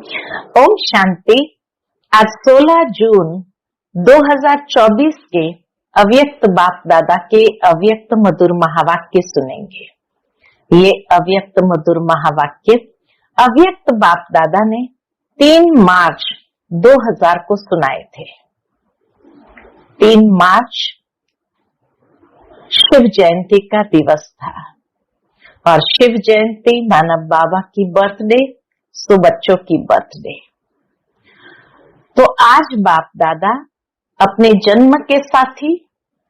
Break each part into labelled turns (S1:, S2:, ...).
S1: ओम शांति। आज 16 जून 2024 के अव्यक्त बाप दादा के अव्यक्त मधुर महावाक्य सुनेंगे। ये अव्यक्त मधुर महावाक्य अव्यक्त बाप दादा ने 3 मार्च 2000 को सुनाए थे। 3 मार्च शिव जयंती का दिवस था और शिव जयंती मानव बाबा की बर्थडे, सो बच्चों की बर्थडे। तो आज बाप दादा अपने जन्म के साथी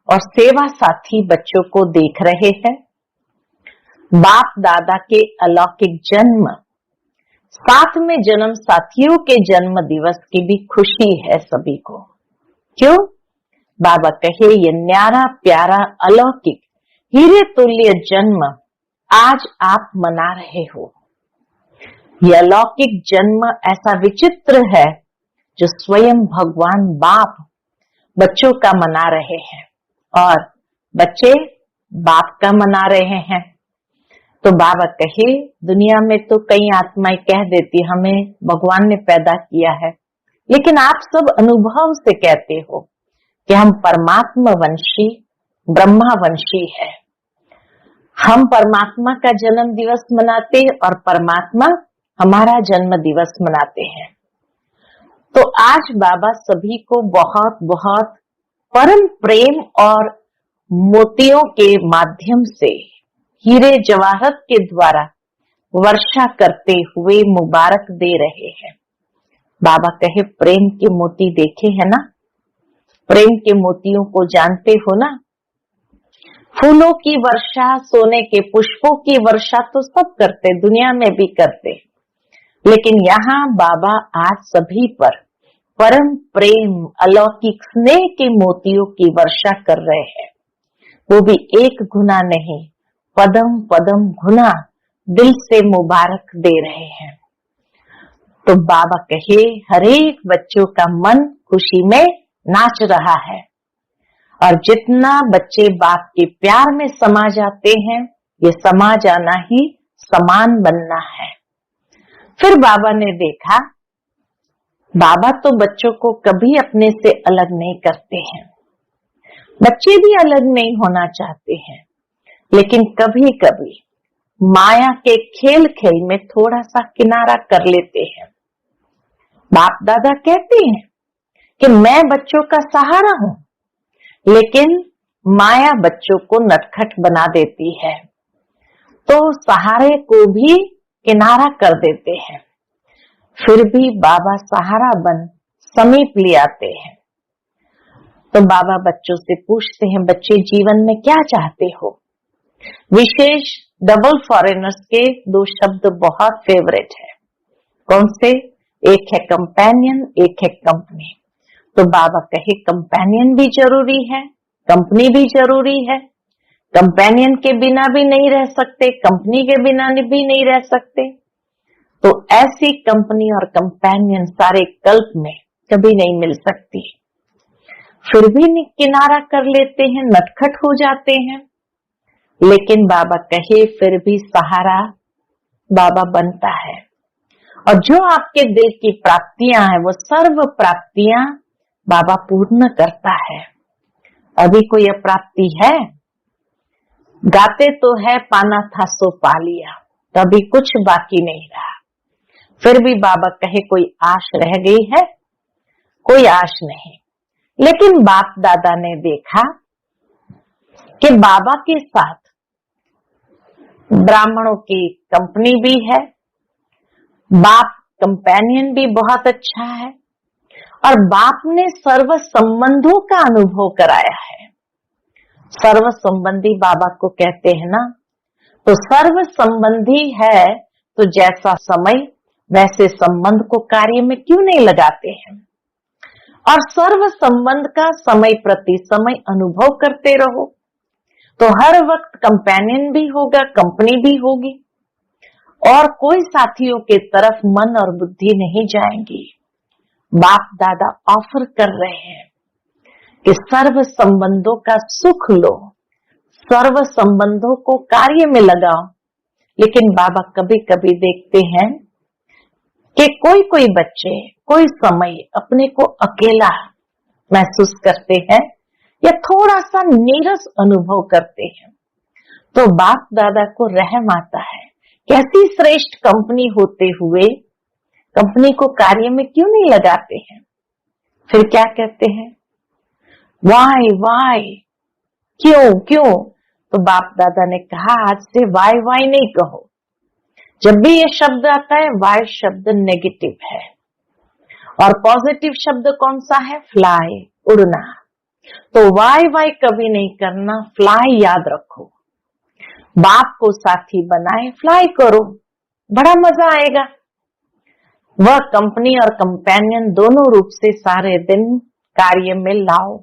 S1: और सेवा साथी बच्चों को देख रहे हैं। बाप दादा के अलौकिक जन्म, साथ में जन्म साथियों के जन्म दिवस की भी खुशी है सभी को। क्यों? बाबा कहे ये न्यारा प्यारा अलौकिक हीरे तुल्य जन्म आज आप मना रहे हो। यह अलौकिक जन्म ऐसा विचित्र है जो स्वयं भगवान बाप बच्चों का मना रहे हैं और बच्चे बाप का मना रहे हैं। तो बाबा कहे दुनिया में तो कई आत्माएं कह देती हमें भगवान ने पैदा किया है, लेकिन आप सब अनुभव से कहते हो कि हम परमात्मा वंशी ब्रह्मा वंशी है। हम परमात्मा का जन्म दिवस मनाते और परमात्मा हमारा जन्म दिवस मनाते हैं। तो आज बाबा सभी को बहुत बहुत परम प्रेम और मोतियों के माध्यम से हीरे जवाहरत के द्वारा वर्षा करते हुए मुबारक दे रहे हैं। बाबा कहे प्रेम के मोती देखे हैं ना, प्रेम के मोतियों को जानते हो ना। फूलों की वर्षा, सोने के पुष्पों की वर्षा तो सब करते, दुनिया में भी करते, लेकिन यहाँ बाबा आज सभी पर परम प्रेम अलौकिक स्नेह के मोतियों की वर्षा कर रहे हैं। वो भी एक गुना नहीं, पदम पदम गुना दिल से मुबारक दे रहे हैं। तो बाबा कहे हरेक बच्चों का मन खुशी में नाच रहा है और जितना बच्चे बाप के प्यार में समा जाते हैं, ये समा जाना ही समान बनना है। फिर बाबा ने देखा बाबा तो बच्चों को कभी अपने से अलग नहीं करते हैं, बच्चे भी अलग नहीं होना चाहते हैं, लेकिन कभी कभी माया के खेल खेल में थोड़ा सा किनारा कर लेते हैं। बाप दादा कहते हैं कि मैं बच्चों का सहारा हूं, लेकिन माया बच्चों को नटखट बना देती है, तो सहारे को भी किनारा कर देते हैं। फिर भी बाबा सहारा बन समीप ले आते हैं। तो बाबा बच्चों से पूछते हैं बच्चे जीवन में क्या चाहते हो। विशेष डबल फॉरेनर्स के 2 शब्द बहुत फेवरेट है। कौन से? एक है कंपेनियन, एक है कंपनी। तो बाबा कहे कंपेनियन भी जरूरी है, कंपनी भी जरूरी है। कंपेनियन के बिना भी नहीं रह सकते, कंपनी के बिना भी नहीं रह सकते। तो ऐसी कंपनी और कंपेनियन सारे कल्प में कभी नहीं मिल सकती। फिर भी किनारा कर लेते हैं, नटखट हो जाते हैं, लेकिन बाबा कहे फिर भी सहारा बाबा बनता है। और जो आपके दिल की प्राप्तियां हैं वो सर्व प्राप्तियां बाबा पूर्ण करता है। अभी कोई अप्राप्ति है? गाते तो है पाना था सो पा लिया, कभी कुछ बाकी नहीं रहा। फिर भी बाबा कहे कोई आश रह गई है? कोई आश नहीं। लेकिन बाप दादा ने देखा कि बाबा के साथ ब्राह्मणों की कंपनी भी है, बाप कंपेनियन भी बहुत अच्छा है और बाप ने सर्व संबंधों का अनुभव कराया है। सर्व संबंधी बाबा को कहते हैं ना, तो सर्व संबंधी है तो जैसा समय वैसे संबंध को कार्य में क्यों नहीं लगाते हैं। और सर्व संबंध का समय प्रति समय अनुभव करते रहो तो हर वक्त कंपेनियन भी होगा, कंपनी भी होगी और कोई साथियों के तरफ मन और बुद्धि नहीं जाएंगी। बाप दादा ऑफर कर रहे हैं कि सर्व संबंधों का सुख लो, सर्व संबंधों को कार्य में लगाओ। लेकिन बाबा कभी कभी देखते हैं कि कोई कोई बच्चे कोई समय अपने को अकेला महसूस करते हैं या थोड़ा सा नीरस अनुभव करते हैं, तो बाप दादा को रहम आता है। कैसी श्रेष्ठ कंपनी होते हुए कंपनी को कार्य में क्यों नहीं लगाते हैं? फिर क्या कहते हैं? वाई, क्यों? तो बाप दादा ने कहा आज से वाई नहीं कहो। जब भी ये शब्द आता है, वाई शब्द नेगेटिव है और पॉजिटिव शब्द कौन सा है? फ्लाई, उड़ना। तो वाई कभी नहीं करना, फ्लाई याद रखो। बाप को साथी बनाए, फ्लाई करो, बड़ा मजा आएगा। वह कंपनी और कंपेनियन दोनों रूप से सारे दिन कार्य में लाओ।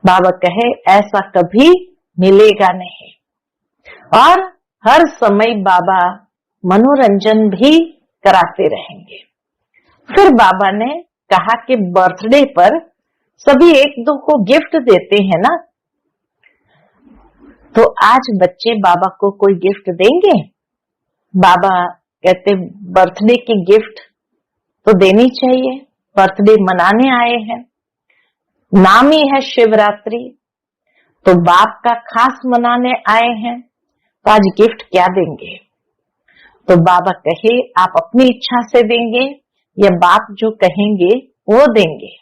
S1: बाबा कहे ऐसा कभी मिलेगा नहीं। और हर समय बाबा मनोरंजन भी कराते रहेंगे। फिर बाबा ने कहा कि बर्थडे पर सभी एक दो को गिफ्ट देते हैं ना, तो आज बच्चे बाबा को कोई गिफ्ट देंगे? बाबा कहते बर्थडे की गिफ्ट तो देनी चाहिए, बर्थडे मनाने आए हैं, नाम ही है शिवरात्रि, तो बाप का खास मनाने आए हैं, तो आज गिफ्ट क्या देंगे? तो बाबा कहे आप अपनी इच्छा से देंगे या बाप जो कहेंगे वो देंगे?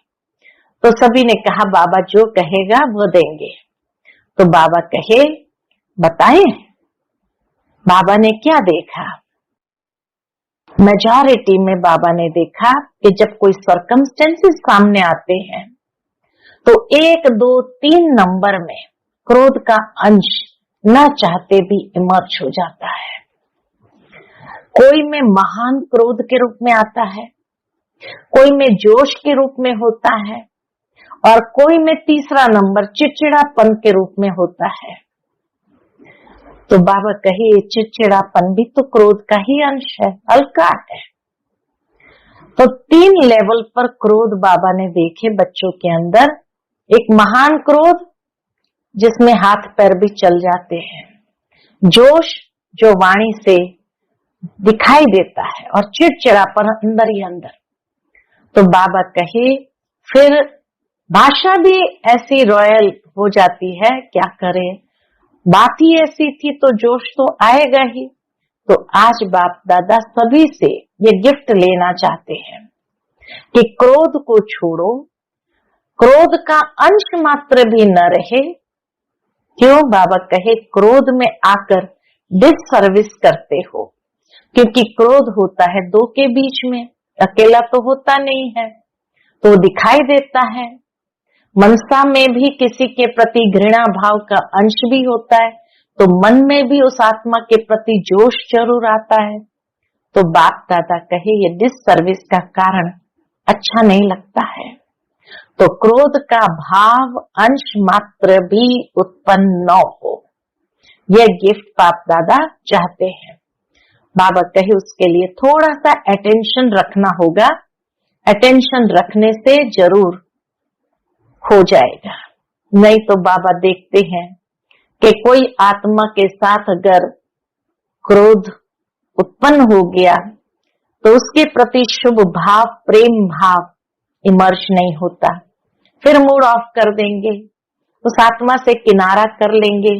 S1: तो सभी ने कहा बाबा जो कहेगा वो देंगे। तो बाबा कहे बताएं बाबा ने क्या देखा? मेजॉरिटी में बाबा ने देखा कि जब कोई सर्कमस्टेंसेस सामने आते हैं तो 1, 2, 3 नंबर में क्रोध का अंश न चाहते भी इमर्ज हो जाता है। कोई में महान क्रोध के रूप में आता है, कोई में जोश के रूप में होता है और कोई में तीसरा नंबर चिड़चिड़ापन के रूप में होता है। तो बाबा कहे चिड़चिड़ापन भी तो क्रोध का ही अंश है, हल्का है। तो 3 लेवल पर क्रोध बाबा ने देखे बच्चों के अंदर। एक महान क्रोध जिसमें हाथ पैर भी चल जाते हैं, जोश जो वाणी से दिखाई देता है और चिड़चिड़ापन अंदर ही अंदर। तो बाबा कहे फिर भाषा भी ऐसी रॉयल हो जाती है, क्या करे, बात ही ऐसी थी तो जोश तो आएगा ही। तो आज बाप दादा सभी से ये गिफ्ट लेना चाहते हैं कि क्रोध को छोड़ो, क्रोध का अंश मात्र भी न रहे। क्यों? बाबा कहे क्रोध में आकर डिससर्विस करते हो, क्योंकि क्रोध होता है 2 के बीच में, अकेला तो होता नहीं है, तो दिखाई देता है। मनसा में भी किसी के प्रति घृणा भाव का अंश भी होता है, तो मन में भी उस आत्मा के प्रति जोश जरूर आता है। तो बाप दादा कहे ये डिससर्विस का कारण अच्छा नहीं लगता है। तो क्रोध का भाव अंश मात्र भी उत्पन्न न हो, यह गिफ्ट बाप दादा चाहते हैं। बाबा कहे उसके लिए थोड़ा सा अटेंशन रखना होगा, अटेंशन रखने से जरूर हो जाएगा। नहीं तो बाबा देखते हैं कि कोई आत्मा के साथ अगर क्रोध उत्पन्न हो गया तो उसके प्रति शुभ भाव, प्रेम भाव इमर्ज नहीं होता, फिर मूड ऑफ कर देंगे, उस आत्मा से किनारा कर लेंगे,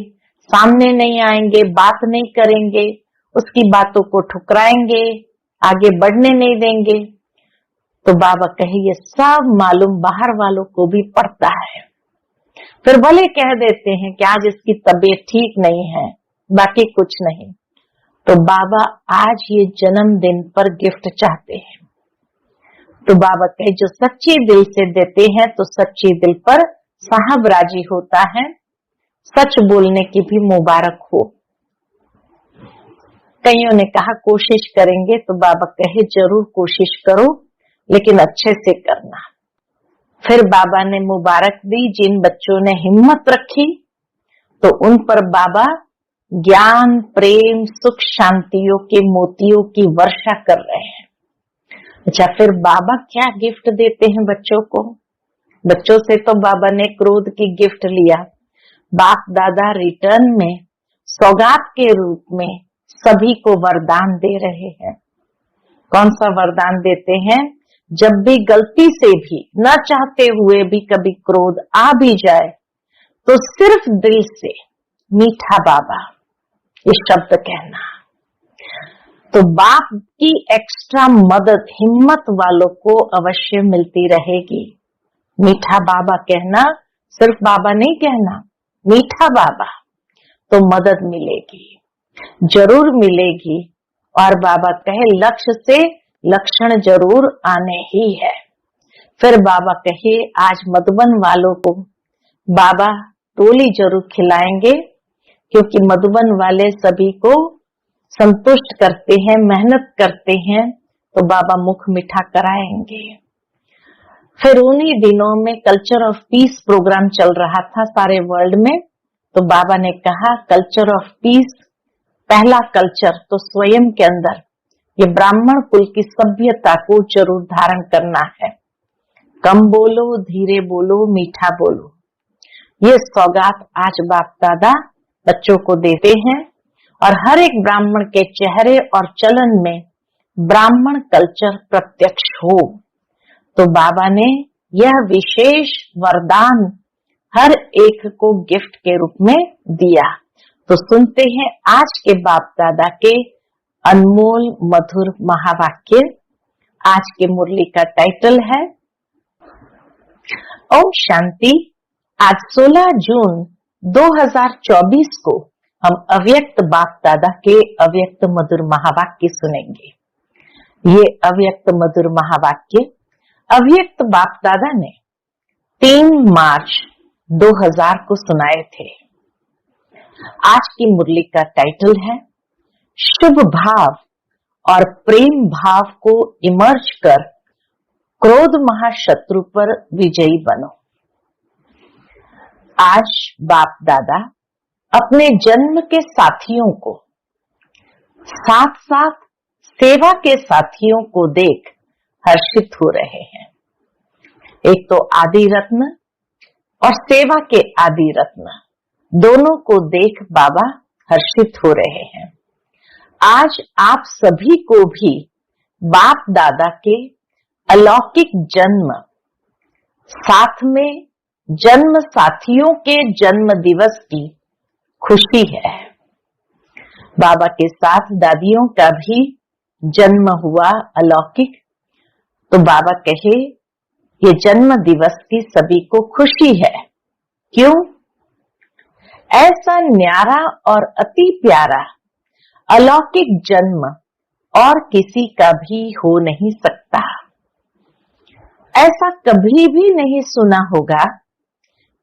S1: सामने नहीं आएंगे, बात नहीं करेंगे, उसकी बातों को ठुकराएंगे, आगे बढ़ने नहीं देंगे। तो बाबा कहे ये सब मालूम बाहर वालों को भी पड़ता है। फिर भले कह देते हैं कि आज इसकी तबीयत ठीक नहीं है, बाकी कुछ नहीं। तो बाबा आज ये जन्मदिन पर गिफ्ट चाहते हैं। तो बाबा कहे जो सच्चे दिल से देते हैं तो सच्चे दिल पर साहब राजी होता है, सच बोलने की भी मुबारक हो। कईयों ने कहा कोशिश करेंगे, तो बाबा कहे जरूर कोशिश करो, लेकिन अच्छे से करना। फिर बाबा ने मुबारक दी, जिन बच्चों ने हिम्मत रखी तो उन पर बाबा ज्ञान, प्रेम, सुख, शांतियों के मोतियों की वर्षा कर रहे हैं। अच्छा, फिर बाबा क्या गिफ्ट देते हैं बच्चों को? बच्चों से तो बाबा ने क्रोध की गिफ्ट लिया, बाप दादा रिटर्न में सौगात के रूप में सभी को वरदान दे रहे हैं। कौन सा वरदान देते हैं? जब भी गलती से भी न चाहते हुए भी कभी क्रोध आ भी जाए तो सिर्फ दिल से मीठा बाबा ये शब्द कहना। तो बाप की एक्स्ट्रा मदद हिम्मत वालों को अवश्य मिलती रहेगी। मीठा बाबा कहना, सिर्फ बाबा नहीं कहना, मीठा बाबा, तो मदद मिलेगी, जरूर मिलेगी। और बाबा कहे लक्ष्य से लक्षण जरूर आने ही है। फिर बाबा कहे आज मधुबन वालों को बाबा टोली जरूर खिलाएंगे, क्योंकि मधुबन वाले सभी को संतुष्ट करते हैं, मेहनत करते हैं, तो बाबा मुख मीठा कराएंगे। फिर उन्हीं दिनों में कल्चर ऑफ पीस प्रोग्राम चल रहा था सारे वर्ल्ड में। तो बाबा ने कहा कल्चर ऑफ पीस, पहला कल्चर तो स्वयं के अंदर ये ब्राह्मण कुल की सभ्यता को जरूर धारण करना है। कम बोलो, धीरे बोलो, मीठा बोलो, ये सौगात आज बाप दादा बच्चों को देते हैं। और हर एक ब्राह्मण के चेहरे और चलन में ब्राह्मण कल्चर प्रत्यक्ष हो। तो बाबा ने यह विशेष वरदान हर एक को गिफ्ट के रूप में दिया। तो सुनते हैं आज के बाप दादा के अनमोल मधुर महावाक्य। आज के मुरली का टाइटल है ओम शांति। आज 16 जून 2024 को हम अव्यक्त बाप दादा के अव्यक्त मधुर महावाक्य सुनेंगे। ये अव्यक्त मधुर महावाक्य अव्यक्त बाप दादा ने 3 मार्च 2000 को सुनाए थे। आज की मुरली का टाइटल है शुभ भाव और प्रेम भाव को इमर्ज कर क्रोध महाशत्रु पर विजयी बनो। आज बाप दादा अपने जन्म के साथियों को साथ साथ सेवा के साथियों को देख हर्षित हो रहे हैं। एक तो आदि रत्न और सेवा के आदि रत्न, दोनों को देख बाबा हर्षित हो रहे हैं। आज आप सभी को भी बाप दादा के अलौकिक जन्म, साथ में जन्म साथियों के जन्म दिवस की खुशी है। बाबा के साथ दादियों का भी जन्म हुआ अलौकिक। तो बाबा कहे ये जन्म दिवस की सभी को खुशी है। क्यों? ऐसा न्यारा और अति प्यारा अलौकिक जन्म और किसी का भी हो नहीं सकता। ऐसा कभी भी नहीं सुना होगा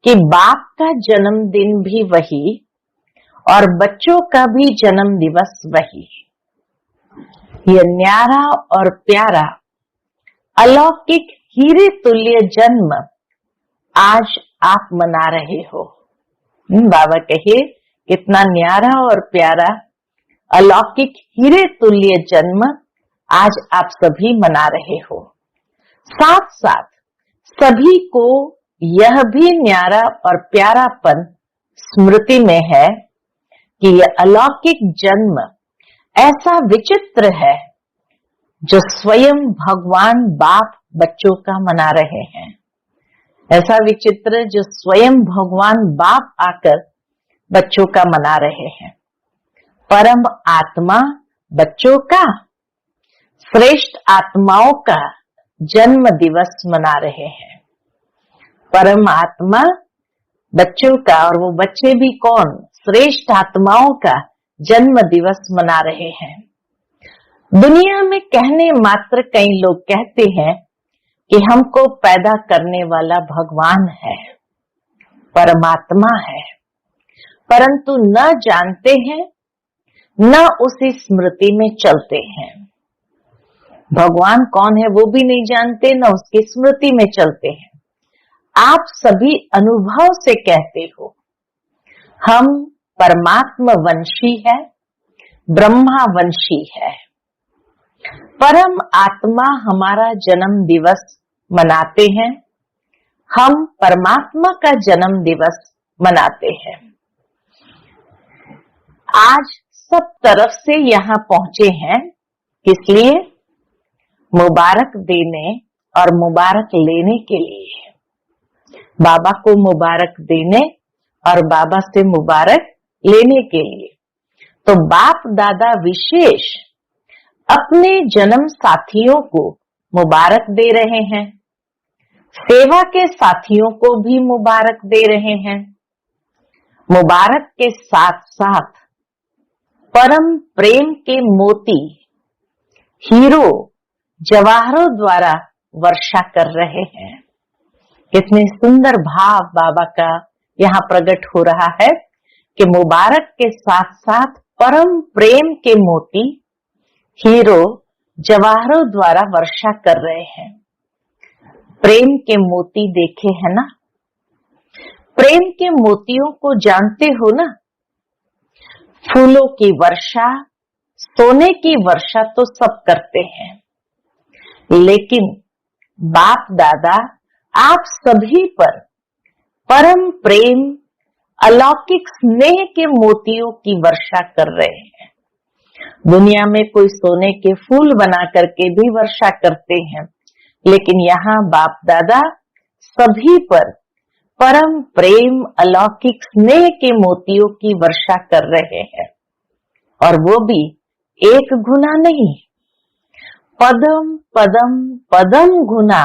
S1: कि बाप का जन्मदिन भी वही और बच्चों का भी जन्म दिवस वही। यह न्यारा और प्यारा अलौकिक हीरे तुल्य जन्म आज आप मना रहे हो। बाबा कहे कितना न्यारा और प्यारा अलौकिक हीरे तुल्य जन्म आज आप सभी मना रहे हो। साथ साथ सभी को यह भी न्यारा और प्यारापन स्मृति में है कि यह अलौकिक जन्म ऐसा विचित्र है जो स्वयं भगवान बाप बच्चों का मना रहे हैं। ऐसा विचित्र जो स्वयं भगवान बाप आकर बच्चों का मना रहे हैं। परम आत्मा बच्चों का, श्रेष्ठ आत्माओं का जन्म दिवस मना रहे हैं। परम आत्मा बच्चों का, और वो बच्चे भी कौन? श्रेष्ठ आत्माओं का जन्म दिवस मना रहे हैं। दुनिया में कहने मात्र कई लोग कहते हैं कि हमको पैदा करने वाला भगवान है, परमात्मा है, परंतु न जानते हैं, न उसी स्मृति में चलते हैं। भगवान कौन है वो भी नहीं जानते, न उसकी स्मृति में चलते हैं। आप सभी अनुभव से कहते हो हम परमात्मा वंशी है, ब्रह्मा वंशी है। परम आत्मा हमारा जन्म दिवस मनाते हैं, हम परमात्मा का जन्म दिवस मनाते हैं। आज सब तरफ से यहाँ पहुंचे हैं, किस लिए? मुबारक देने और मुबारक लेने के लिए, बाबा को मुबारक देने और बाबा से मुबारक लेने के लिए। तो बाप दादा विशेष अपने जन्म साथियों को मुबारक दे रहे हैं, सेवा के साथियों को भी मुबारक दे रहे हैं। मुबारक के साथ साथ परम प्रेम के मोती हीरो जवाहरों द्वारा वर्षा कर रहे हैं। कितने सुंदर भाव बाबा का यहाँ प्रकट हो रहा है कि मुबारक के साथ साथ परम प्रेम के मोती हीरो जवाहरों द्वारा वर्षा कर रहे हैं। प्रेम के मोती देखे हैं ना, प्रेम के मोतियों को जानते हो ना। फूलों की वर्षा, सोने की वर्षा तो सब करते हैं, लेकिन बाप दादा आप सभी पर परम प्रेम, अलौकिक स्नेह के मोतियों की वर्षा कर रहे हैं। दुनिया में कोई सोने के फूल बना करके भी वर्षा करते हैं, लेकिन यहाँ बाप दादा सभी पर परम प्रेम, अलौकिक स्नेह के मोतियों की वर्षा कर रहे हैं। और वो भी एक गुना नहीं, पदम पदम पदम गुना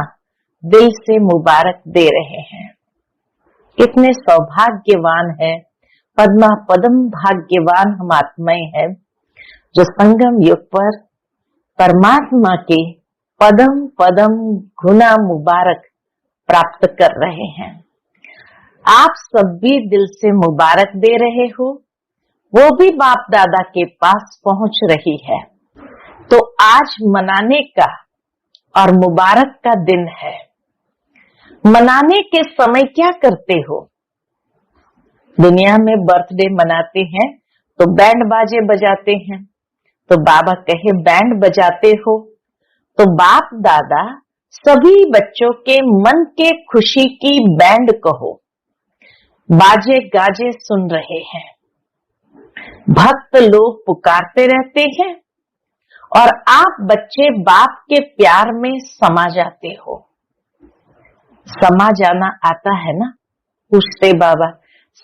S1: दिल से मुबारक दे रहे हैं। कितने सौभाग्यवान है, पद्मा पदम भाग्यवान हम आत्माएं हैं जो संगम युग पर परमात्मा के पदम पदम गुना मुबारक प्राप्त कर रहे हैं। आप सब भी दिल से मुबारक दे रहे हो, वो भी बाप दादा के पास पहुंच रही है। तो आज मनाने का और मुबारक का दिन है। मनाने के समय क्या करते हो? दुनिया में बर्थडे मनाते हैं तो बैंड बाजे बजाते हैं, तो बाबा कहे बैंड बजाते हो, तो बाप दादा सभी बच्चों के मन के खुशी की बैंड कहो। बाजे गाजे सुन रहे हैं, भक्त लोग पुकारते रहते हैं और आप बच्चे बाप के प्यार में समा जाते हो। समा जाना आता है ना? पूछते बाबा,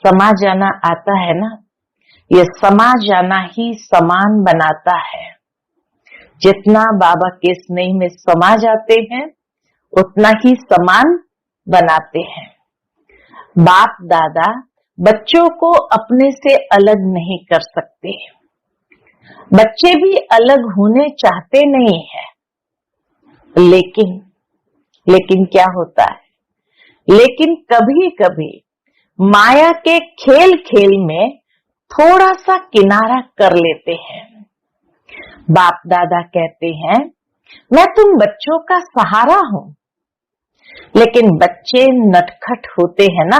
S1: समा जाना आता है ना? ये समा जाना ही समान बनाता है। जितना बाबा के स्नेह में समा जाते हैं उतना ही समान बनाते हैं। बाप दादा बच्चों को अपने से अलग नहीं कर सकते, बच्चे भी अलग होने चाहते नहीं है, लेकिन क्या होता है, लेकिन कभी कभी माया के खेल खेल में थोड़ा सा किनारा कर लेते हैं। बाप दादा कहते हैं मैं तुम बच्चों का सहारा हूं, लेकिन बच्चे नटखट होते हैं ना,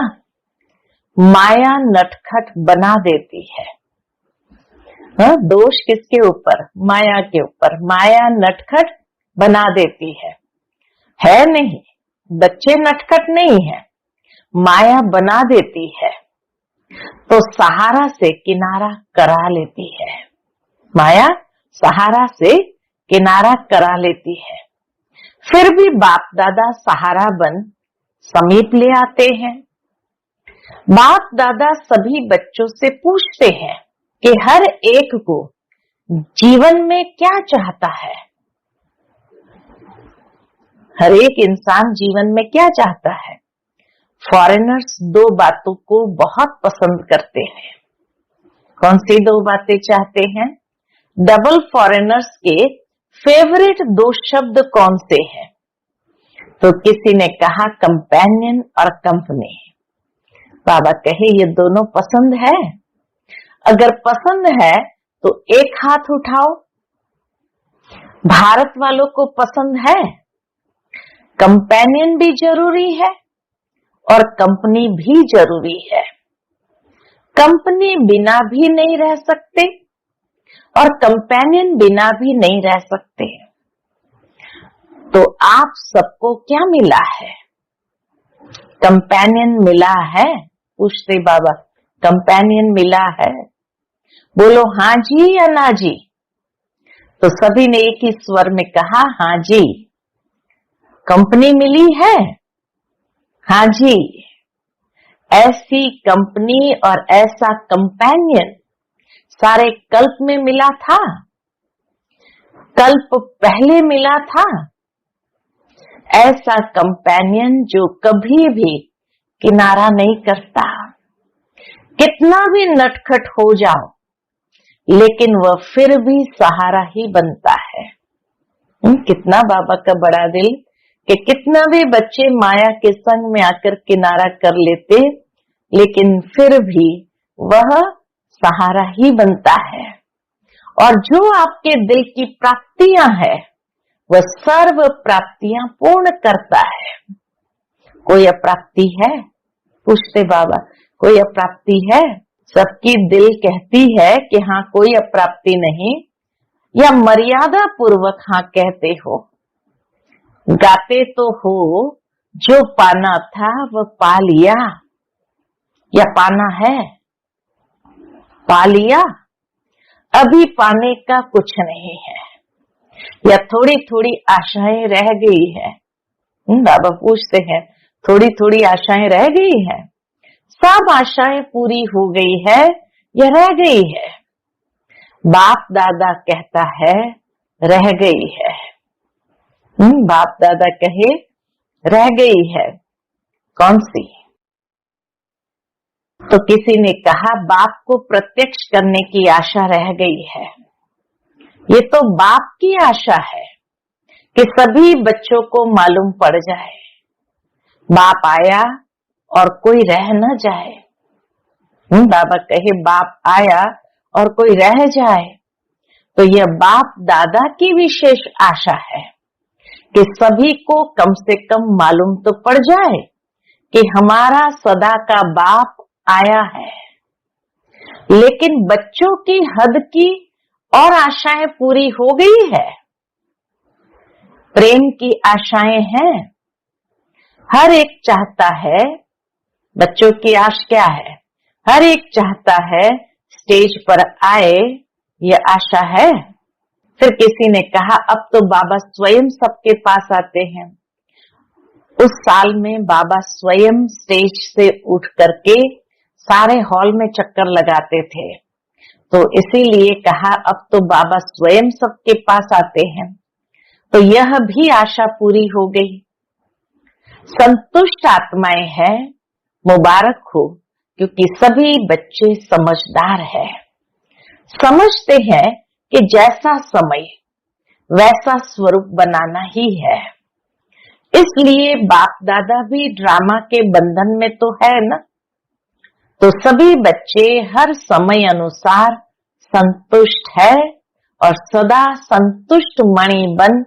S1: माया नटखट बना देती है। दोष किसके ऊपर? माया के ऊपर। माया नटखट बना देती है नहीं, बच्चे नटखट नहीं है, माया बना देती है। तो सहारा से किनारा करा लेती है, माया सहारा से किनारा करा लेती है। फिर भी बाप दादा सहारा बन समीप ले आते हैं। बाप दादा सभी बच्चों से पूछते हैं कि हर एक को जीवन में क्या चाहता है। हर एक इंसान जीवन में क्या चाहता है? फॉरेनर्स दो बातों को बहुत पसंद करते हैं। कौन सी दो बातें चाहते हैं? डबल फॉरेनर्स के फेवरेट दो शब्द कौन से हैं? तो किसी ने कहा कंपेनियन और कंपनी। बाबा कहे ये दोनों पसंद है? अगर पसंद है तो एक हाथ उठाओ। भारत वालों को पसंद है? कंपेनियन भी जरूरी है और कंपनी भी जरूरी है। कंपनी बिना भी नहीं रह सकते और कंपेनियन बिना भी नहीं रह सकते। तो आप सबको क्या मिला है? कंपेनियन मिला है? पूछते बाबा, कंपेनियन मिला है? बोलो हाँ जी या ना जी। तो सभी ने एक ही स्वर में कहा, हाँ जी। कंपनी मिली है? हाँ जी। ऐसी कंपनी और ऐसा कंपेनियन सारे कल्प में मिला था? कल्प पहले मिला था? ऐसा कंपेनियन जो कभी भी किनारा नहीं करता, कितना भी नटखट हो जाओ लेकिन वह फिर भी सहारा ही बनता है। कितना बाबा का बड़ा दिल कि कितना भी बच्चे माया के संग में आकर किनारा कर लेते लेकिन फिर भी वह सहारा ही बनता है। और जो आपके दिल की प्राप्तियां है वह सर्व प्राप्तियां पूर्ण करता है। कोई अप्राप्ति है? पूछते बाबा, कोई अप्राप्ति है? सबकी दिल कहती है कि हाँ कोई अप्राप्ति नहीं, या मर्यादा पूर्वक हाँ कहते हो। गाते तो हो जो पाना था वह पा लिया, या पाना है? पा लिया? अभी पाने का कुछ नहीं है, या थोड़ी थोड़ी आशाएं रह गई है। बाबा पूछते हैं, थोड़ी थोड़ी आशाएं रह गई है? सब आशाएं पूरी हो गई है या रह गई है? बाप दादा कहता है रह गई है। बाप दादा कहे रह गई है। कौन सी? तो किसी ने कहा बाप को प्रत्यक्ष करने की आशा रह गई है। ये तो बाप की आशा है कि सभी बच्चों को मालूम पड़ जाए, बाप आया और कोई रह न जाए। बाबा कहे बाप आया और कोई रह जाए, तो यह बाप दादा की विशेष आशा है कि सभी को कम से कम मालूम तो पड़ जाए कि हमारा सदा का बाप आया है। लेकिन बच्चों की हद की और आशाएं पूरी हो गई है। प्रेम की आशाएं हैं। हर एक चाहता है, बच्चों की आश क्या है? हर एक चाहता है स्टेज पर आए, ये आशा है। फिर किसी ने कहा अब तो बाबा स्वयं सबके पास आते हैं। उस साल में बाबा स्वयं स्टेज से उठ करके सारे हॉल में चक्कर लगाते थे, तो इसीलिए कहा अब तो बाबा स्वयं सबके पास आते हैं। तो यह भी आशा पूरी हो गई। संतुष्ट आत्माएं हैं, मुबारक हो, क्योंकि सभी बच्चे समझदार हैं। समझते हैं कि जैसा समय वैसा स्वरूप बनाना ही है। इसलिए बाप दादा भी ड्रामा के बंधन में तो है ना। तो सभी बच्चे हर समय अनुसार संतुष्ट है और सदा संतुष्ट मणि बन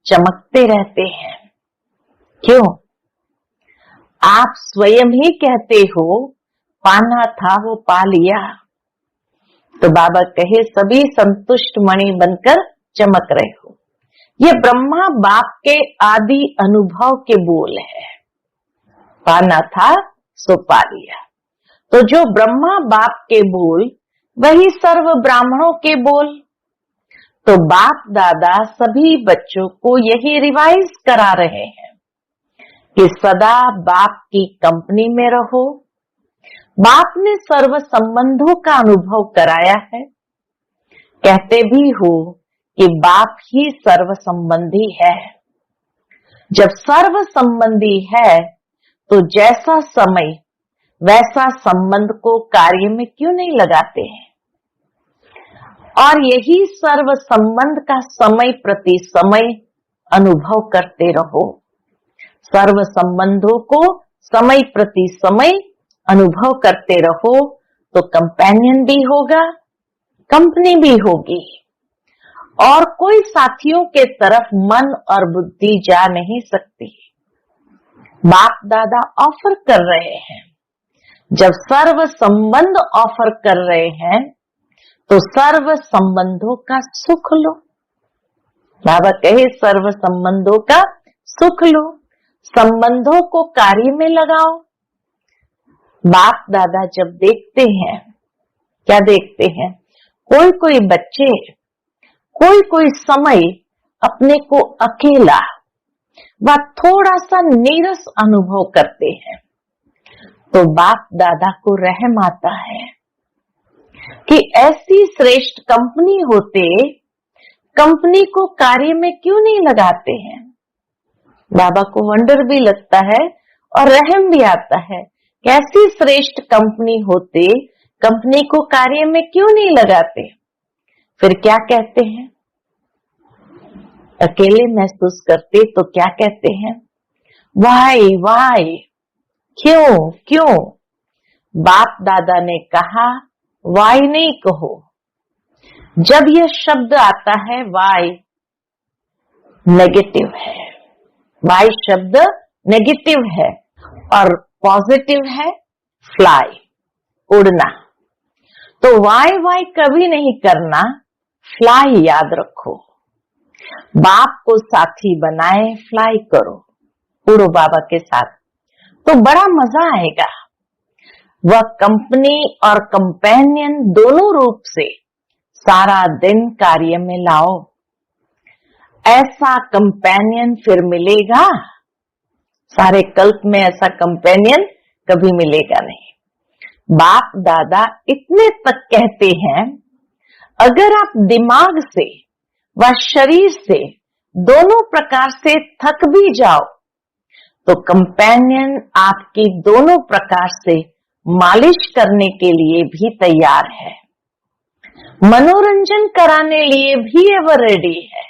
S1: चमकते रहते हैं। क्यों? आप स्वयं ही कहते हो पाना था वो पा लिया। तो बाबा कहे सभी संतुष्ट मणि बनकर चमक रहे हो। ये ब्रह्मा बाप के आदि अनुभव के बोल है। पाना था सो पा लिया। तो जो ब्रह्मा बाप के बोल वही सर्व ब्राह्मणों के बोल। तो बाप दादा सभी बच्चों को यही रिवाइज करा रहे हैं कि सदा बाप की कंपनी में रहो। बाप ने सर्व संबंधों का अनुभव कराया है। कहते भी हो कि बाप ही सर्व संबंधी है। जब सर्व संबंधी है तो जैसा समय वैसा संबंध को कार्य में क्यों नहीं लगाते हैं? और यही सर्व संबंध का समय प्रति समय अनुभव करते रहो। सर्व संबंधों को समय प्रति समय अनुभव करते रहो तो कंपेनियन भी होगा, कंपनी भी होगी, और कोई साथियों के तरफ मन और बुद्धि जा नहीं सकती। बाप दादा ऑफर कर रहे हैं। जब सर्व संबंध ऑफर कर रहे हैं तो सर्व संबंधों का सुख लो। बाबा कहे सर्व संबंधों का सुख लो, संबंधों को कार्य में लगाओ। बाप दादा जब देखते हैं, क्या देखते हैं? कोई कोई बच्चे कोई कोई समय अपने को अकेला व थोड़ा सा नीरस अनुभव करते हैं, तो बाप दादा को रहम आता है कि ऐसी श्रेष्ठ कंपनी होते कंपनी को कार्य में क्यों नहीं लगाते हैं। बाबा को वंडर भी लगता है और रहम भी आता है कि ऐसी श्रेष्ठ कंपनी होते कंपनी को कार्य में क्यों नहीं लगाते। फिर क्या कहते हैं, अकेले महसूस करते तो क्या कहते हैं, वाई वाई, क्यों क्यों। बाप दादा ने कहा वाई नहीं कहो। जब यह शब्द आता है वाई, नेगेटिव है, वाई शब्द नेगेटिव है और पॉजिटिव है फ्लाई, उड़ना। तो वाई वाई कभी नहीं करना, फ्लाई याद रखो। बाप को साथी बनाए, फ्लाई करो, उड़ो बाबा के साथ, तो बड़ा मजा आएगा। वह कंपनी और कंपेनियन दोनों रूप से सारा दिन कार्य में लाओ। ऐसा कंपेनियन फिर मिलेगा, सारे कल्प में ऐसा कंपेनियन कभी मिलेगा नहीं। बाप दादा इतने तक कहते हैं, अगर आप दिमाग से व शरीर से दोनों प्रकार से थक भी जाओ तो कंपेनियन आपकी दोनों प्रकार से मालिश करने के लिए भी तैयार है, मनोरंजन कराने लिए भी एवर रेडी है।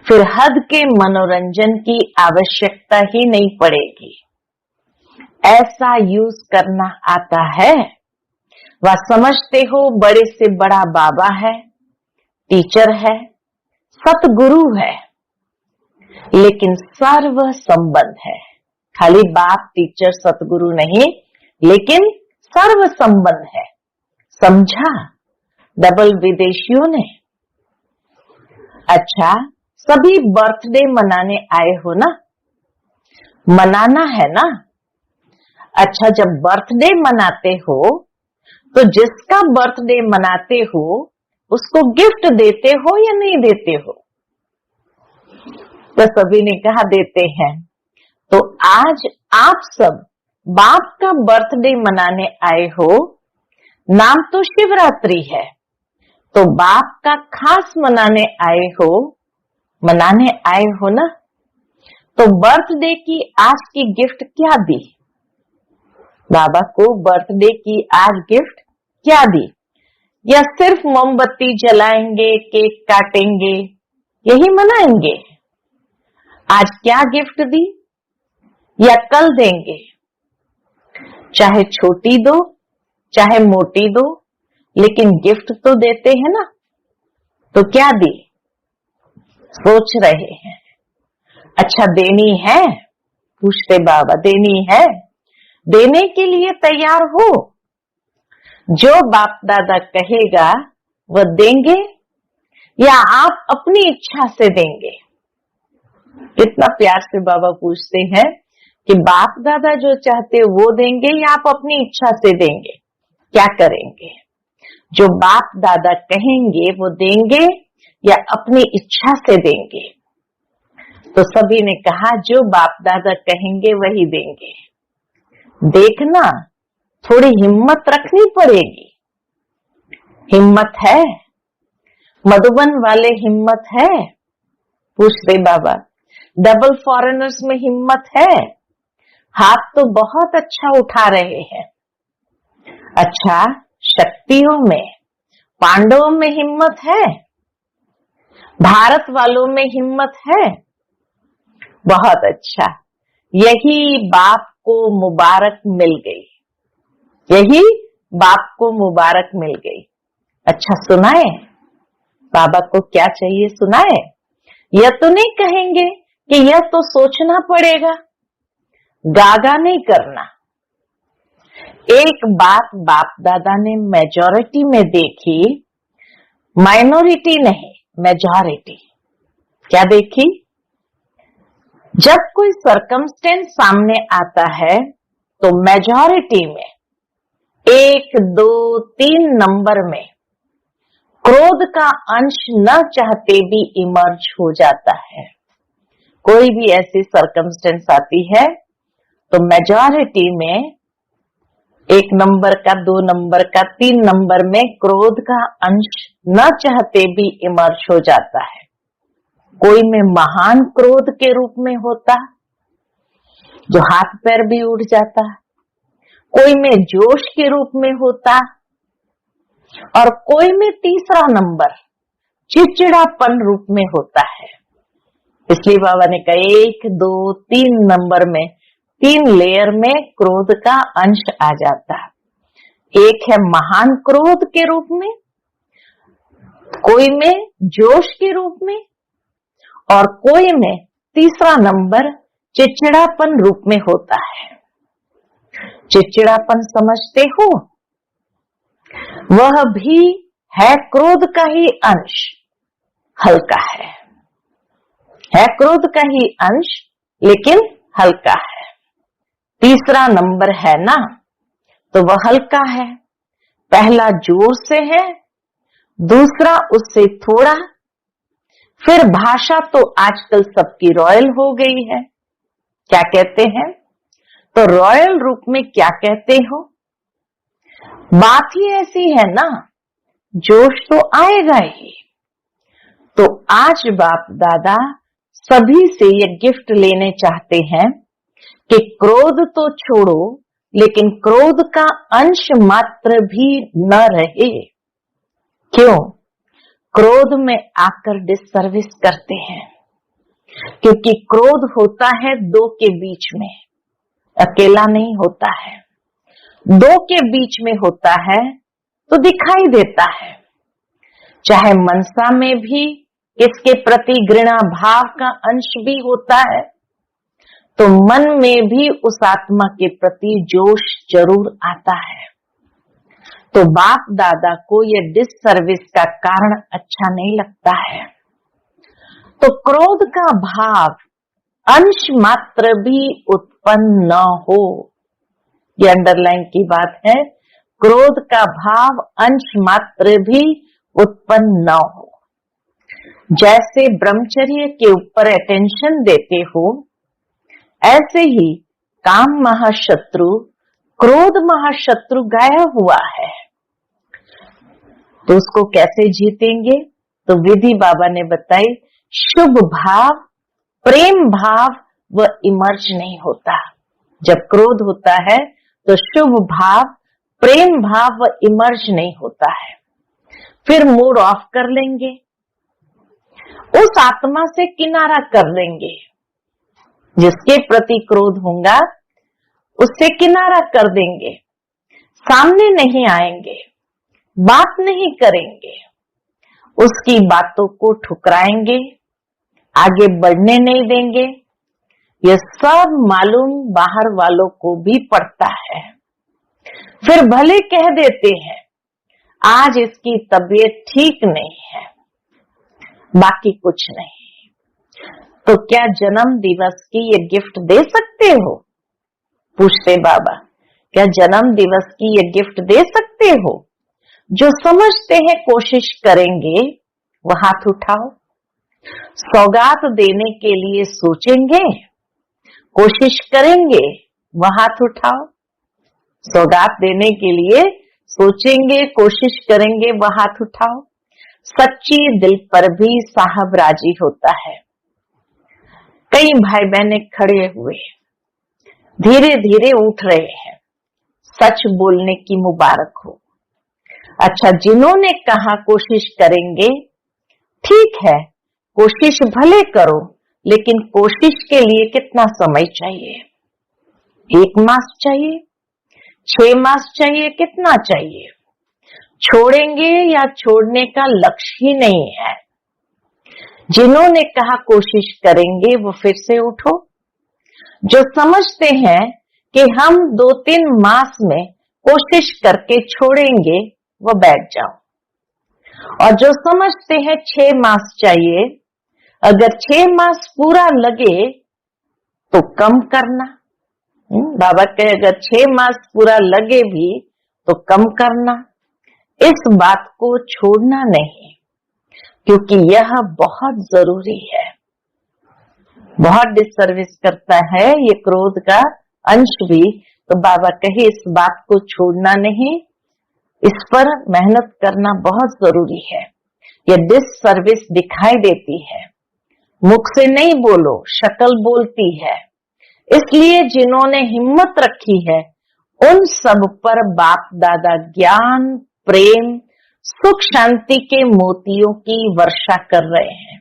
S1: फिर हद के मनोरंजन की आवश्यकता ही नहीं पड़ेगी। ऐसा यूज करना आता है। वह समझते हो बड़े से बड़ा बाबा है, टीचर है, सतगुरु है, लेकिन सर्व संबंध है। खाली बाप टीचर सतगुरु नहीं, लेकिन सर्व संबंध है। समझा डबल विदेशियों ने। अच्छा, सभी बर्थडे मनाने आए हो ना, मनाना है ना। अच्छा, जब बर्थडे मनाते हो तो जिसका बर्थडे मनाते हो उसको गिफ्ट देते हो या नहीं देते हो। तो सभी ने कहा देते हैं। तो आज आप सब बाप का बर्थडे मनाने आए हो। नाम तो शिवरात्रि है, तो बाप का खास मनाने आए हो ना। तो बर्थडे की आज की गिफ्ट क्या दी, बाबा को बर्थडे की आज गिफ्ट क्या दी, या सिर्फ मोमबत्ती जलाएंगे, केक काटेंगे, यही मनाएंगे। आज क्या गिफ्ट दी या कल देंगे, चाहे छोटी दो चाहे मोटी दो, लेकिन गिफ्ट तो देते हैं ना। तो क्या दी, सोच रहे हैं। अच्छा, देनी है, पूछते बाबा देनी है, देने के लिए तैयार हो। जो बाप दादा कहेगा वह देंगे या आप अपनी इच्छा से देंगे। इतना प्यार से बाबा पूछते हैं कि बाप दादा जो चाहते वो देंगे या आप अपनी इच्छा से देंगे, क्या करेंगे। जो बाप दादा कहेंगे वो देंगे या अपनी इच्छा से देंगे। तो सभी ने कहा जो बाप दादा कहेंगे वही देंगे। देखना, थोड़ी हिम्मत रखनी पड़ेगी। हिम्मत है, मधुबन वाले हिम्मत है, पूछते बाबा। डबल फॉरेनर्स में हिम्मत है, हाथ तो बहुत अच्छा उठा रहे हैं। अच्छा, शक्तियों में, पांडवों में हिम्मत है, भारत वालों में हिम्मत है, बहुत अच्छा। यही बाप को मुबारक मिल गई, यही बाप को मुबारक मिल गई। अच्छा, सुनाए बाबा को क्या चाहिए, सुनाए। यह तो नहीं कहेंगे कि यह तो सोचना पड़ेगा, गागा नहीं करना। एक बात बाप दादा ने मेजॉरिटी में देखी, माइनॉरिटी नहीं, मेजॉरिटी। क्या देखी, जब कोई सरकमस्टेंस सामने आता है तो मेजॉरिटी में 1, 2, 3 नंबर में क्रोध का अंश न चाहते भी इमर्ज हो जाता है। कोई भी ऐसी सर्कमस्टेंस आती है तो मेजॉरिटी में 1 नंबर का, 2 नंबर का, 3 नंबर में क्रोध का अंश न चाहते भी इमर्ज हो जाता है। कोई में महान क्रोध के रूप में होता, जो हाथ पैर भी उड़ जाता, कोई में जोश के रूप में होता, और कोई में तीसरा नंबर चिड़चिड़ापन रूप में होता है। इसलिए बाबा ने कहा 1, 2, 3 नंबर में, 3 लेयर में क्रोध का अंश आ जाता है। एक है महान क्रोध के रूप में, कोई में जोश के रूप में, और कोई में तीसरा नंबर चिड़चिड़ापन रूप में होता है। चिड़चिड़ापन समझते हो? वह भी है क्रोध का ही अंश, हल्का है क्रोध का ही अंश लेकिन हल्का है। तीसरा नंबर है ना, तो वह हल्का है। पहला जोर से है, दूसरा उससे थोड़ा। फिर भाषा तो आजकल सबकी रॉयल हो गई है। क्या कहते हैं? तो रॉयल रूप में क्या कहते हो? बात ही ऐसी है ना, जोश तो आएगा ही। तो आज बाप दादा सभी से ये गिफ्ट लेने चाहते हैं कि क्रोध तो छोड़ो, लेकिन क्रोध का अंश मात्र भी न रहे। क्यों? क्रोध में आकर डिससर्विस करते हैं, क्योंकि क्रोध होता है 2 के बीच में, अकेला नहीं होता है। 2 के बीच में होता है तो दिखाई देता है। चाहे मनसा में भी इसके प्रति घृणा भाव का अंश भी होता है, तो मन में भी उस आत्मा के प्रति जोश जरूर आता है। तो बाप दादा को ये डिससर्विस का कारण अच्छा नहीं लगता है। तो क्रोध का भाव अंश मात्र भी उत्पन्न न हो, ये अंडरलाइन की बात है। क्रोध का भाव अंश मात्र भी उत्पन्न न हो। जैसे ब्रह्मचर्य के ऊपर अटेंशन देते हो, ऐसे ही काम महाशत्रु, क्रोध महाशत्रु गाया हुआ है। तो उसको कैसे जीतेंगे? तो विधि बाबा ने बताई, शुभ भाव, प्रेम भाव वह इमर्ज नहीं होता। जब क्रोध होता है तो शुभ भाव, प्रेम भाव वह इमर्ज नहीं होता है। फिर मूड ऑफ कर लेंगे, उस आत्मा से किनारा कर लेंगे। जिसके प्रति क्रोध होगा उससे किनारा कर देंगे, सामने नहीं आएंगे, बात नहीं करेंगे, उसकी बातों को ठुकराएंगे, आगे बढ़ने नहीं देंगे। यह सब मालूम बाहर वालों को भी पड़ता है। फिर भले कह देते हैं आज इसकी तबीयत ठीक नहीं है, बाकी कुछ नहीं। तो क्या जन्म दिवस की ये गिफ्ट दे सकते हो? पूछते बाबा, क्या जन्म दिवस की ये गिफ्ट दे सकते हो? जो समझते हैं कोशिश करेंगे वो हाथ उठाओ। सौगात देने के लिए सोचेंगे, कोशिश करेंगे, वह हाथ उठाओ। सौगात देने के लिए सोचेंगे, कोशिश करेंगे, वह हाथ उठाओ। सच्ची दिल पर भी साहब राजी होता है। कई भाई बहने खड़े हुए धीरे धीरे उठ रहे हैं, सच बोलने की मुबारक हो। अच्छा, जिन्होंने कहा कोशिश करेंगे, ठीक है, कोशिश भले करो, लेकिन कोशिश के लिए कितना समय चाहिए? 1 मास चाहिए, 6 मास चाहिए, कितना चाहिए? छोड़ेंगे या छोड़ने का लक्ष्य ही नहीं है। जिन्होंने कहा कोशिश करेंगे वो फिर से उठो। जो समझते हैं कि हम 2-3 मास में कोशिश करके छोड़ेंगे वो बैठ जाओ। और जो समझते हैं 6 मास चाहिए, अगर 6 मास पूरा लगे तो कम करना। बाबा कहे अगर 6 मास पूरा लगे भी तो कम करना। इस बात को छोड़ना नहीं, क्योंकि यह बहुत जरूरी है। बहुत डिसर्विस करता है ये क्रोध का अंश भी, तो बाबा कहे इस बात को छोड़ना नहीं, इस पर मेहनत करना बहुत जरूरी है। ये डिसर्विस दिखाई देती है, मुख से नहीं बोलो, शक्ल बोलती है। इसलिए जिन्होंने हिम्मत रखी है उन सब पर बाप दादा ज्ञान, प्रेम, सुख शांति के मोतियों की वर्षा कर रहे हैं।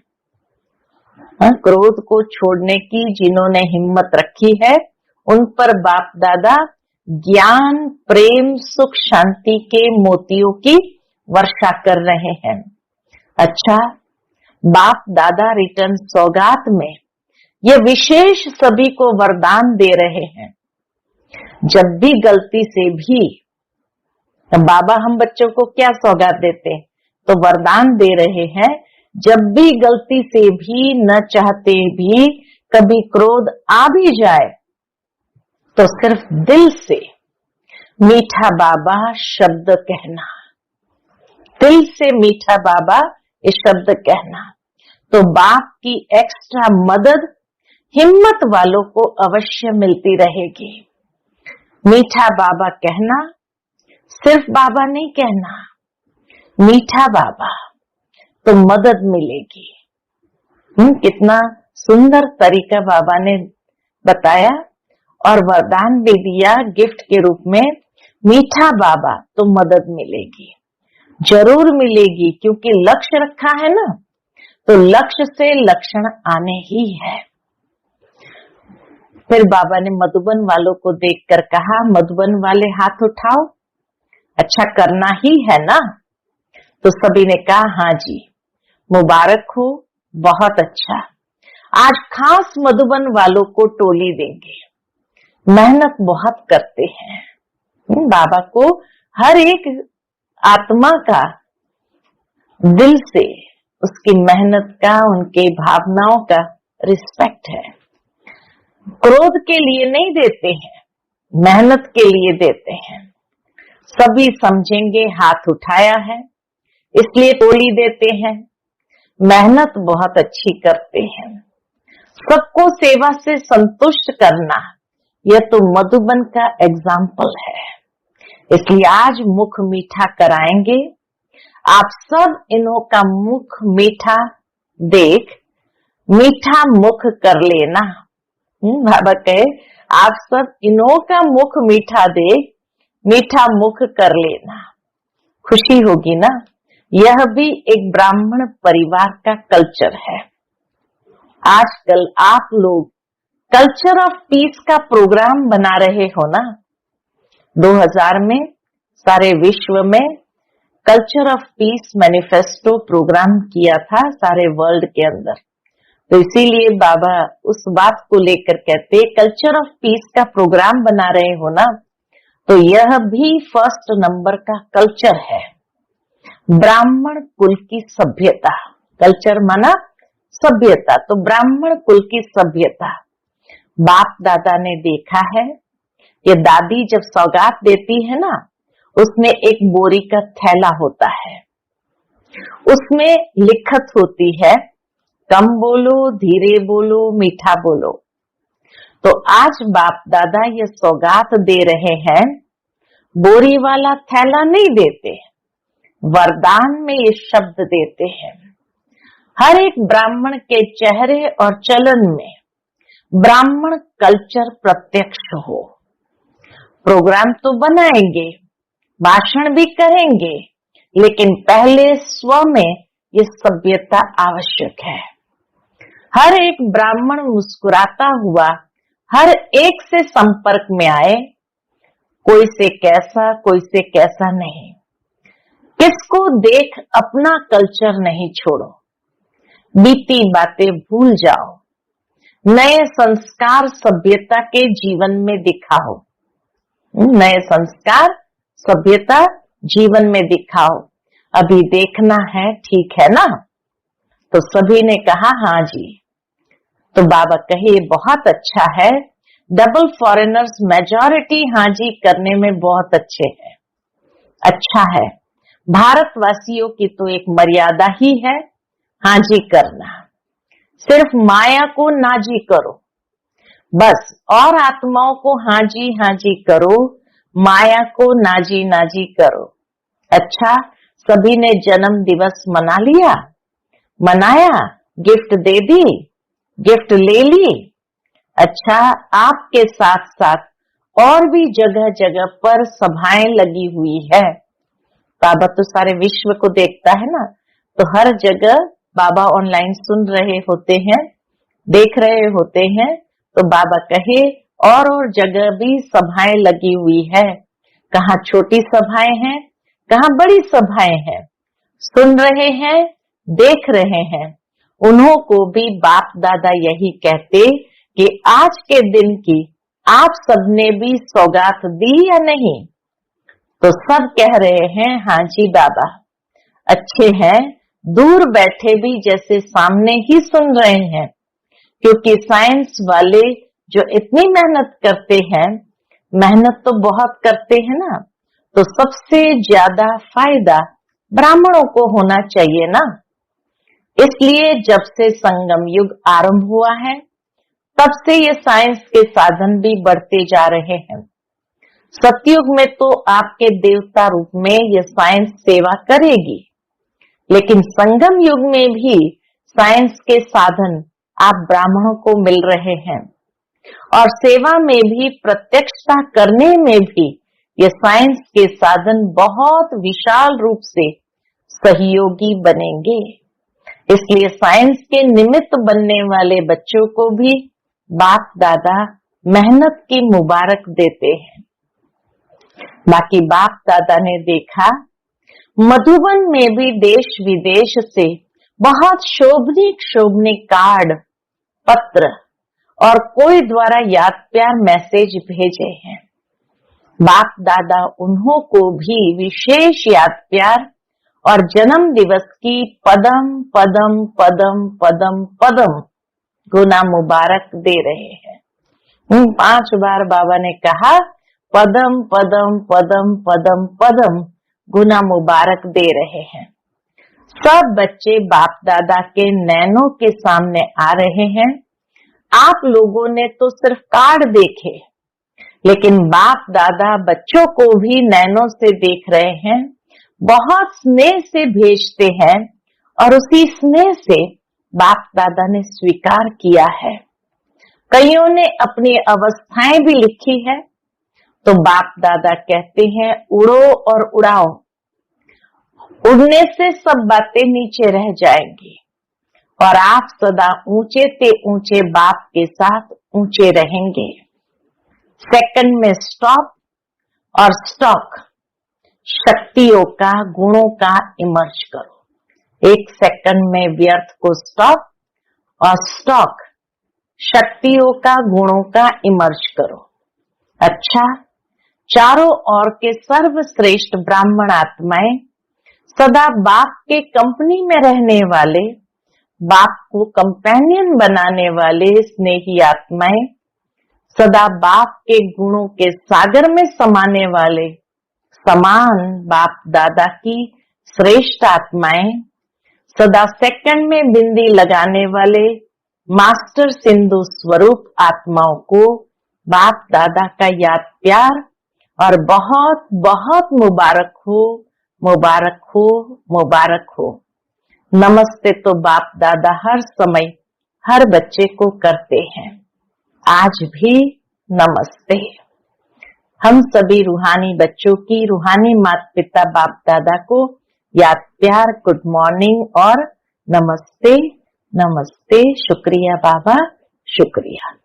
S1: क्रोध को छोड़ने की जिन्होंने हिम्मत रखी है उन पर बाप दादा ज्ञान, प्रेम, सुख शांति के मोतियों की वर्षा कर रहे हैं। अच्छा, बाप दादा रिटर्न सौगात में ये विशेष सभी को वरदान दे रहे हैं। जब भी गलती से भी, बाबा हम बच्चों को क्या सौगात देते, तो वरदान दे रहे हैं, जब भी गलती से भी न चाहते भी कभी क्रोध आ भी जाए तो सिर्फ दिल से मीठा बाबा शब्द कहना, दिल से मीठा बाबा ये शब्द कहना, तो बाप की एक्स्ट्रा मदद हिम्मत वालों को अवश्य मिलती रहेगी। मीठा बाबा कहना, सिर्फ बाबा नहीं कहना, मीठा बाबा, तो मदद मिलेगी। कितना सुंदर तरीका बाबा ने बताया और वरदान भी दिया गिफ्ट के रूप में, मीठा बाबा तो मदद मिलेगी, जरूर मिलेगी, क्योंकि लक्ष्य रखा है ना, तो लक्ष्य से लक्षण आने ही है। फिर बाबा ने मधुबन वालों को देखकर कहा, मधुबन वाले हाथ उठाओ, अच्छा करना ही है ना? तो सभी ने कहा हाँ जी, मुबारक हो, बहुत अच्छा। आज खास मधुबन वालों को टोली देंगे, मेहनत बहुत करते हैं। बाबा को हर एक आत्मा का दिल से उसकी मेहनत का, उनके भावनाओं का रिस्पेक्ट है। क्रोध के लिए नहीं देते हैं, मेहनत के लिए देते हैं। सभी समझेंगे हाथ उठाया है इसलिए टोली देते हैं, मेहनत बहुत अच्छी करते हैं। सबको सेवा से संतुष्ट करना, यह तो मधुबन का एग्जाम्पल है। इसलिए आज मुख मीठा कराएंगे। आप सब इन्हों का मुख मीठा देख मीठा मुख कर लेना। बाबा कहे आप सब इन्हों का मुख मीठा देख मीठा मुख कर लेना, खुशी होगी ना। यह भी एक ब्राह्मण परिवार का कल्चर है। आजकल आप लोग कल्चर ऑफ पीस का प्रोग्राम बना रहे हो ना। 2000 में सारे विश्व में culture of peace manifesto programme किया था सारे वर्ल्ड के अंदर। तो इसीलिए बाबा उस बात को लेकर कहते कल्चर ऑफ पीस का प्रोग्राम बना रहे हो ना, तो यह भी फर्स्ट नंबर का कल्चर है। ब्राह्मण कुल की सभ्यता, कल्चर माना सभ्यता, तो ब्राह्मण कुल की सभ्यता बाप दादा ने देखा है। ये दादी जब सौगात देती है ना, उसमें एक बोरी का थैला होता है, उसमें लिखत होती है कम बोलो, धीरे बोलो, मीठा बोलो। तो आज बाप दादा ये सौगात दे रहे हैं, बोरी वाला थैला नहीं देते, वरदान में ये शब्द देते हैं। हर एक ब्राह्मण के चेहरे और चलन में ब्राह्मण कल्चर प्रत्यक्ष हो। प्रोग्राम तो बनाएंगे, भाषण भी करेंगे, लेकिन पहले स्व में ये सभ्यता आवश्यक है। हर एक ब्राह्मण मुस्कुराता हुआ हर एक से संपर्क में आए, कोई से कैसा कोई से कैसा नहीं। किसको देख अपना कल्चर नहीं छोड़ो, बीती बातें भूल जाओ, नए संस्कार सभ्यता के जीवन में दिखाओ। नए संस्कार सभ्यता जीवन में दिखाओ। अभी देखना है, ठीक है ना? तो सभी ने कहा हाँ जी। तो बाबा कहे बहुत अच्छा है, डबल फॉरेनर्स मेजॉरिटी हाँ जी करने में बहुत अच्छे हैं, अच्छा है। भारतवासियों की तो एक मर्यादा ही है हाँ जी करना, सिर्फ माया को ना जी करो बस, और आत्माओं को हाँ जी करो, माया को ना जी करो। अच्छा, सभी ने जन्म दिवस मना लिया, मनाया, गिफ्ट दे दी, गिफ्ट ले ली। अच्छा, आपके साथ साथ और भी जगह जगह पर सभाएं लगी हुई है। बाबा तो सारे विश्व को देखता है ना, तो हर जगह बाबा ऑनलाइन सुन रहे होते हैं, देख रहे होते हैं, तो बाबा कहे और जगह भी सभाएं लगी हुई है। कहाँ छोटी सभाएं हैं, कहाँ बड़ी सभाएं हैं, सुन रहे हैं, देख रहे हैं। उन्हों को भी बाप दादा यही कहते कि आज के दिन की आप सबने भी सौगात दी या नहीं? तो सब कह रहे हैं हाँ जी बाबा, अच्छे हैं, दूर बैठे भी जैसे सामने ही सुन रहे हैं, क्योंकि साइंस वाले जो इतनी मेहनत करते हैं, मेहनत तो बहुत करते हैं ना, तो सबसे ज्यादा फायदा ब्राह्मणों को होना चाहिए ना। इसलिए जब से संगम युग आरंभ हुआ है, तब से ये साइंस के साधन भी बढ़ते जा रहे हैं। सतयुग में तो आपके देवता रूप में ये साइंस सेवा करेगी, लेकिन संगम युग में भी साइंस के साधन आप ब्राह्मणों को मिल रहे हैं, और सेवा में भी, प्रत्यक्षता करने में भी ये साइंस के साधन बहुत विशाल रूप से सहयोगी बनेंगे। इसलिए साइंस के निमित्त बनने वाले बच्चों को भी बाप दादा मेहनत की मुबारक देते हैं। बाकी बाप दादा ने देखा मधुबन में भी देश विदेश से बहुत शोभनीक कार्ड, पत्र और कोई द्वारा याद प्यार मैसेज भेजे हैं। बाप दादा उन्हों को भी विशेष याद प्यार और जन्म दिवस की पदम पदम पदम पदम पदम गुना मुबारक दे रहे हैं। 5 बार बाबा ने कहा पदम पदम पदम पदम पदम गुना मुबारक दे रहे हैं। सब बच्चे बाप दादा के नैनों के सामने आ रहे हैं। आप लोगों ने तो सिर्फ कार्ड देखे, लेकिन बाप दादा बच्चों को भी नैनों से देख रहे हैं, बहुत स्नेह से भेजते हैं, और उसी स्नेह से बाप दादा ने स्वीकार किया है। कईयों ने अपनी अवस्थाएं भी लिखी है, तो बाप दादा कहते हैं उड़ो और उड़ाओ, उड़ने से सब बातें नीचे रह जाएंगी, और आप सदा ऊंचे से ऊंचे बाप के साथ ऊंचे रहेंगे। सेकंड में स्टॉप और स्टॉक, शक्तियों का, गुणों का इमर्ज करो। 1 सेकंड में व्यर्थ को स्टॉप और स्टॉक, शक्तियों का, गुणों का इमर्ज करो। अच्छा, चारों ओर के सर्वश्रेष्ठ ब्राह्मण आत्माएं, सदा बाप के कंपनी में रहने वाले, बाप को कंपेनियन बनाने वाले स्नेही आत्माएं, सदा बाप के गुणों के सागर में समाने वाले समान बाप दादा की श्रेष्ठ आत्माएं, सदा सेकंड में बिंदी लगाने वाले मास्टर सिंधु स्वरूप आत्माओं को बाप दादा का याद प्यार और बहुत बहुत मुबारक हो, मुबारक हो, मुबारक हो। नमस्ते तो बाप दादा हर समय हर बच्चे को करते हैं, आज भी नमस्ते। हम सभी रूहानी बच्चों की रूहानी माता पिता बाप दादा को याद प्यार, गुड मॉर्निंग और नमस्ते नमस्ते। शुक्रिया बाबा, शुक्रिया।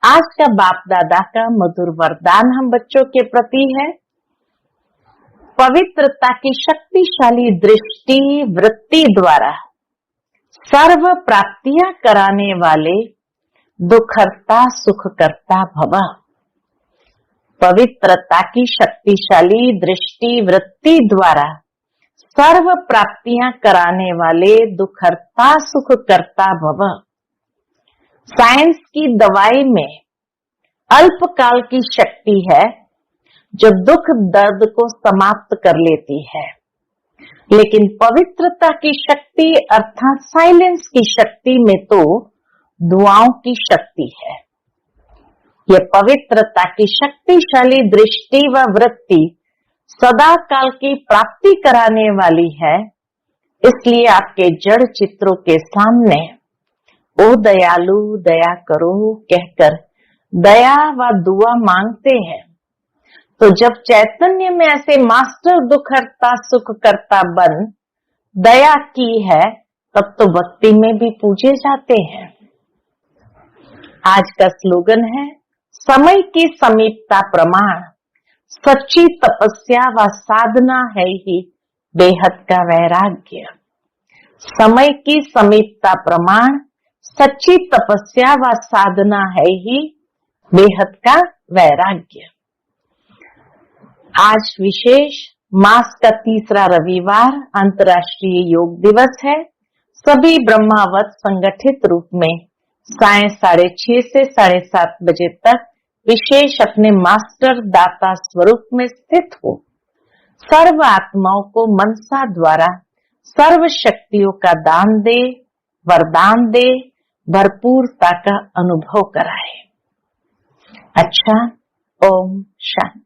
S1: आज का बाप दादा का मधुर वरदान हम बच्चों के प्रति है, पवित्रता की शक्तिशाली दृष्टि वृत्ति द्वारा सर्व प्राप्तियां कराने वाले दुखहर्ता सुखकर्ता भव। पवित्रता की शक्तिशाली दृष्टि वृत्ति द्वारा सर्व प्राप्तियां कराने वाले दुखहर्ता सुखकर्ता भव। साइंस की दवाई में अल्पकाल की शक्ति है जो दुख दर्द को समाप्त कर लेती है, लेकिन पवित्रता की शक्ति अर्थात साइलेंस की शक्ति में तो दुआओं की शक्ति है। यह पवित्रता की शक्तिशाली दृष्टि व वृत्ति सदा काल की प्राप्ति कराने वाली है। इसलिए आपके जड़ चित्रों के सामने ओ दयालु दया करो कहकर दया व दुआ मांगते हैं। तो जब चैतन्य में ऐसे मास्टर दुखहर्ता सुख करता बन दया की है, तब तो भक्ति में भी पूजे जाते हैं। आज का स्लोगन है समय की समीपता प्रमाण, सच्ची तपस्या व साधना है ही बेहद का वैराग्य। समय की समीपता प्रमाण, सच्ची तपस्या व साधना है ही बेहद का वैराग्य। आज विशेष मास का तीसरा रविवार अंतर्राष्ट्रीय योग दिवस है। सभी ब्रह्मावत संगठित रूप में साय 6:30 से 7:30 बजे तक विशेष अपने मास्टर दाता स्वरूप में स्थित हो सर्व आत्माओं को मनसा द्वारा सर्व शक्तियों का दान दे, वरदान दे, भरपूरता का अनुभव कराए। अच्छा, ओम शांति।